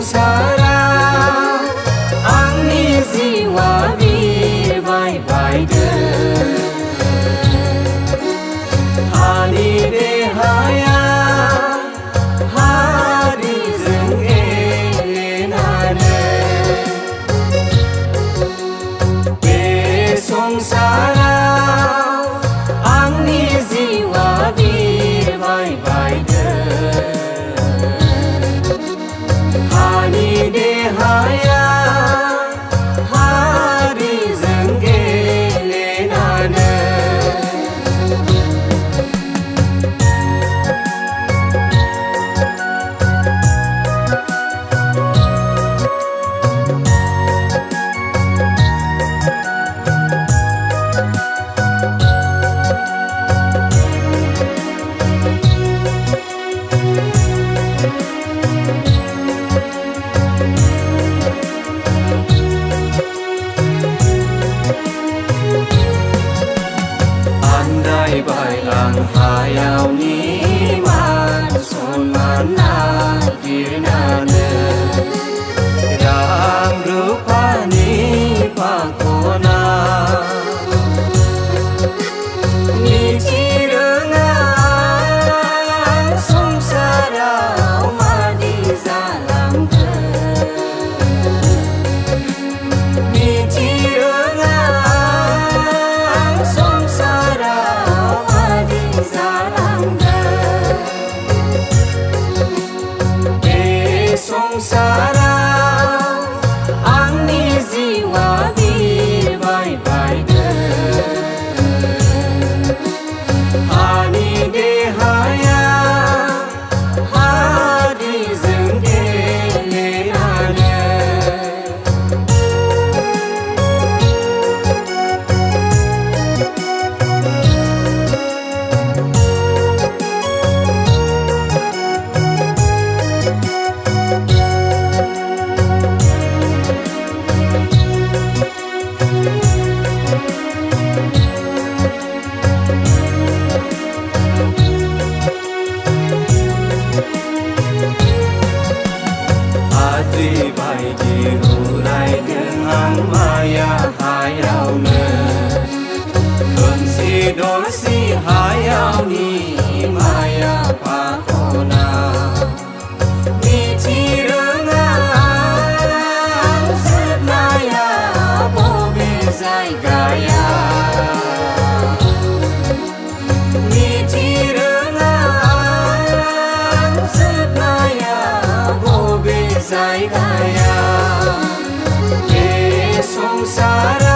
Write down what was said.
संसाराव आंनि जिउआ बिरबाय बायदों हानि देहाया हारिजों गेलेनानै बे संसाराव आंनि जिउआ बिरबाय बायदों हानि देहाया हारिजों गेलेनानै आन्दायबाय आं हायावनि मान सन्मान नागिरनानै रां रुफानि फाखना मिथिरोङा संसाराव मादि जालांखो मिथिरोङा संसाराव मादि जालांखो बे संसाराव आंनि जिउआ बिरबाय बायदों हानि देहाया हारिजों गेलेनानै हाद्रि बायदि उरायदों आं माया हायावनो खोमसि दरसि हायावनि माया फाखना मिथिरोङा जोबनाया बबे जायगाया मिथिरोङा जोबनाया बबे जायगाया बे संसार